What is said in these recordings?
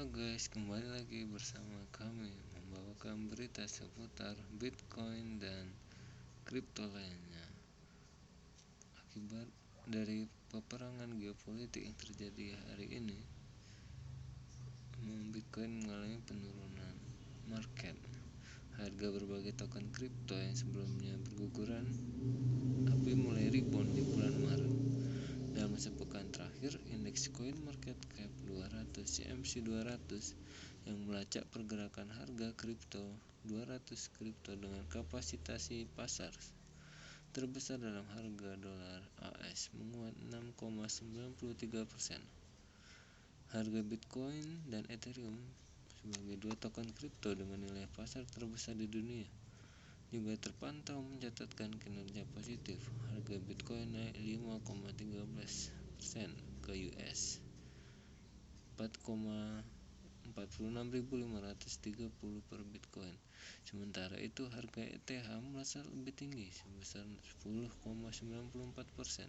guys, kembali lagi bersama kami membawakan berita seputar Bitcoin dan kripto lainnya. Akibat dari peperangan geopolitik yang terjadi hari ini, Bitcoin mengalami penurunan market. Harga berbagai token kripto yang sebelumnya berguguran api mulai rebound di bulan Maret. Dalam sepekan terakhir, indeks Coin Market Cap 200 CMC 200 yang melacak pergerakan harga kripto 200 kripto dengan kapasitasi pasar terbesar dalam harga dolar AS menguat 6,93%. Harga Bitcoin dan Ethereum sebagai dua token kripto dengan nilai pasar terbesar di dunia juga terpantau mencatatkan kinerja positif. Harga Bitcoin naik 5,13% ke US 4,46530 per Bitcoin. Sementara itu harga ETH melesat lebih tinggi sebesar 10,94%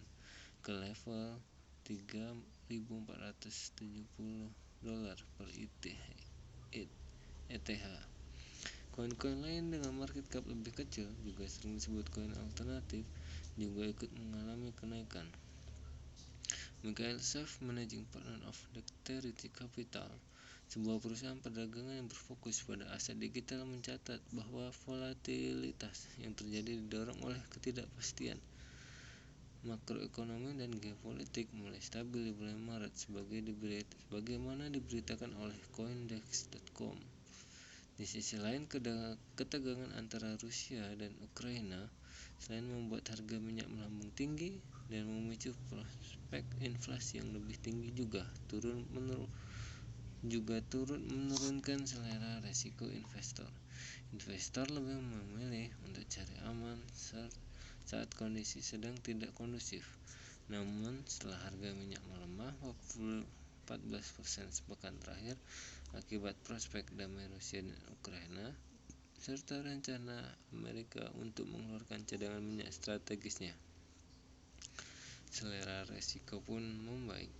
ke level $3.470 per ETH. Koin-koin lain dengan market cap lebih kecil, juga sering disebut koin alternatif, juga ikut mengalami kenaikan. Michael Saylor, Managing Partner of Dexterity Capital, sebuah perusahaan perdagangan yang berfokus pada aset digital, mencatat bahwa volatilitas yang terjadi didorong oleh ketidakpastian makroekonomi dan geopolitik mulai stabil di bulan Maret sebagaimana diberitakan oleh Coindesk.com. Di sisi lain, ketegangan antara Rusia dan Ukraina selain membuat harga minyak melambung tinggi dan memicu prospek inflasi yang lebih tinggi juga turut menurunkan selera resiko investor. Investor lebih memilih untuk cari aman saat kondisi sedang tidak kondusif. Namun, setelah harga minyak melemah 14% sepekan terakhir akibat prospek damai Rusia dan Ukraina serta rencana Amerika untuk mengeluarkan cadangan minyak strategisnya, selera resiko pun membaik.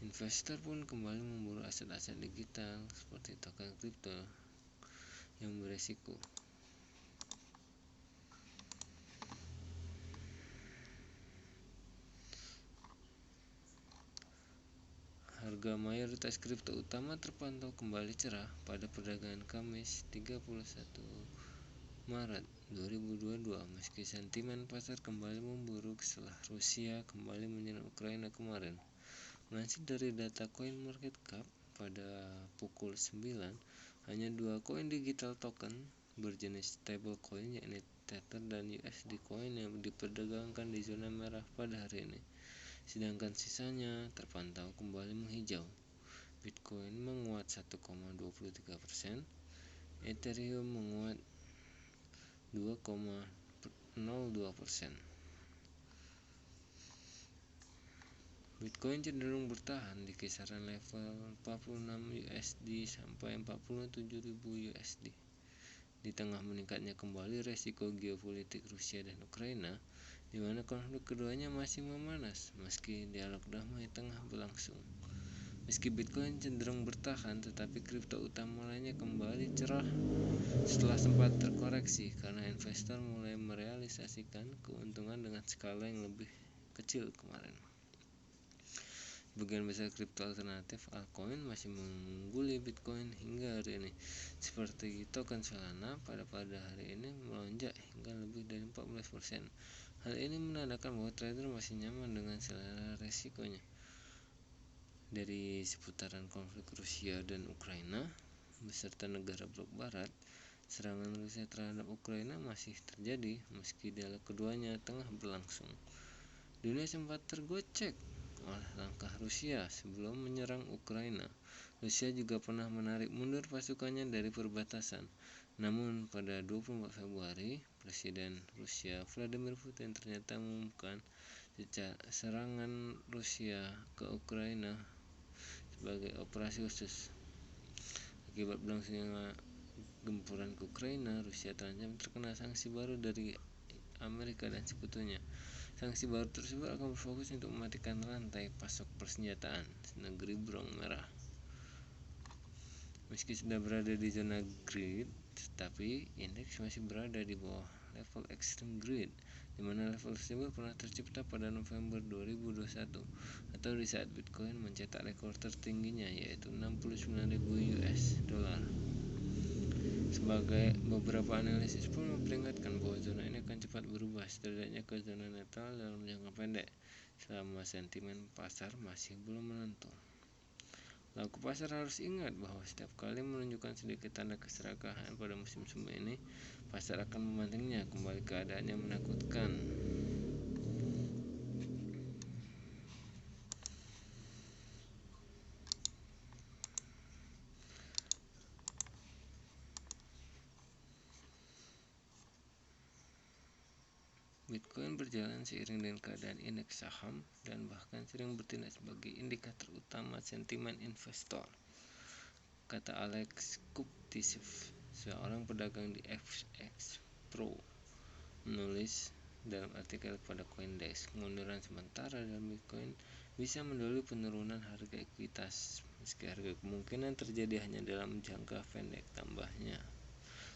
Investor pun kembali memburu aset-aset digital seperti token kripto yang beresiko. Harga mayoritas kripto utama terpantau kembali cerah pada perdagangan Kamis 31 Maret 2022 meski sentimen pasar kembali memburuk setelah Rusia kembali menyerang Ukraina kemarin. Melansir dari data Coin Market Cap pada pukul 9, hanya dua koin digital token berjenis stablecoin yakni Tether dan USD Coin yang diperdagangkan di zona merah pada hari ini. Sedangkan sisanya terpantau kembali menghijau. Bitcoin menguat 1,23%, Ethereum menguat 2,02%. Bitcoin cenderung bertahan di kisaran level 46 USD sampai 47.000 USD. Di tengah meningkatnya kembali resiko geopolitik Rusia dan Ukraina, di mana konflik keduanya masih memanas meski dialog damai tengah berlangsung. Meski Bitcoin cenderung bertahan, tetapi kripto utama lainnya kembali cerah setelah sempat terkoreksi karena investor mulai merealisasikan keuntungan dengan skala yang lebih kecil kemarin. Sebagian besar kripto alternatif altcoin masih mengungguli Bitcoin hingga hari ini, seperti token Solana pada hari ini melonjak hingga lebih dari 14%. Hal ini menandakan bahwa trader masih nyaman dengan selera resikonya. Dari seputaran konflik Rusia dan Ukraina beserta negara blok barat, serangan Rusia terhadap Ukraina masih terjadi meski dialog keduanya tengah berlangsung. Dunia sempat tergocek oleh langkah Rusia sebelum menyerang Ukraina. Rusia juga pernah menarik mundur pasukannya dari perbatasan. Namun pada 24 Februari, Presiden Rusia Vladimir Putin ternyata mengumumkan serangan Rusia ke Ukraina sebagai operasi khusus. Akibat berlangsungnya gempuran ke Ukraina, Rusia terancam terkena sanksi baru dari Amerika dan sekutunya. Sanksi baru tersebut akan berfokus untuk mematikan rantai pasok persenjataan negeri Berang Merah. Meski sudah berada di zona greed, tetapi indeks masih berada di bawah level extreme greed, di mana level tersebut pernah tercipta pada November 2021 atau di saat Bitcoin mencetak rekor tertingginya yaitu 69.000 US dollar. Sebagai beberapa analisis pun memperingatkan bahwa zona ini akan cepat berubah setidaknya ke zona netral dalam jangka pendek selama sentimen pasar masih belum menentu. Pelaku pasar harus ingat bahwa setiap kali menunjukkan sedikit tanda keserakahan pada musim semi ini, pasar akan memantingnya kembali ke keadaan yang menakutkan. Bitcoin berjalan seiring dengan keadaan indeks saham dan bahkan sering bertindak sebagai indikator utama sentimen investor, kata Alex Kuptisov, seorang pedagang di FX Pro, menulis dalam artikel pada CoinDesk. Kemunduran sementara dalam Bitcoin bisa mendahului penurunan harga ekuitas, meski harga kemungkinan terjadi hanya dalam jangka pendek. Tambahnya,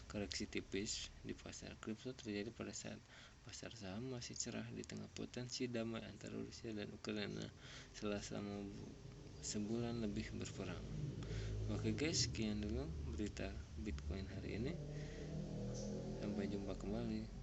koreksi tipis di pasar kripto terjadi pada saat pasar saham masih cerah di tengah potensi damai antara Rusia dan Ukraina setelah selama sebulan lebih berperang. Oke guys, sekian dulu berita Bitcoin hari ini. Sampai jumpa kembali.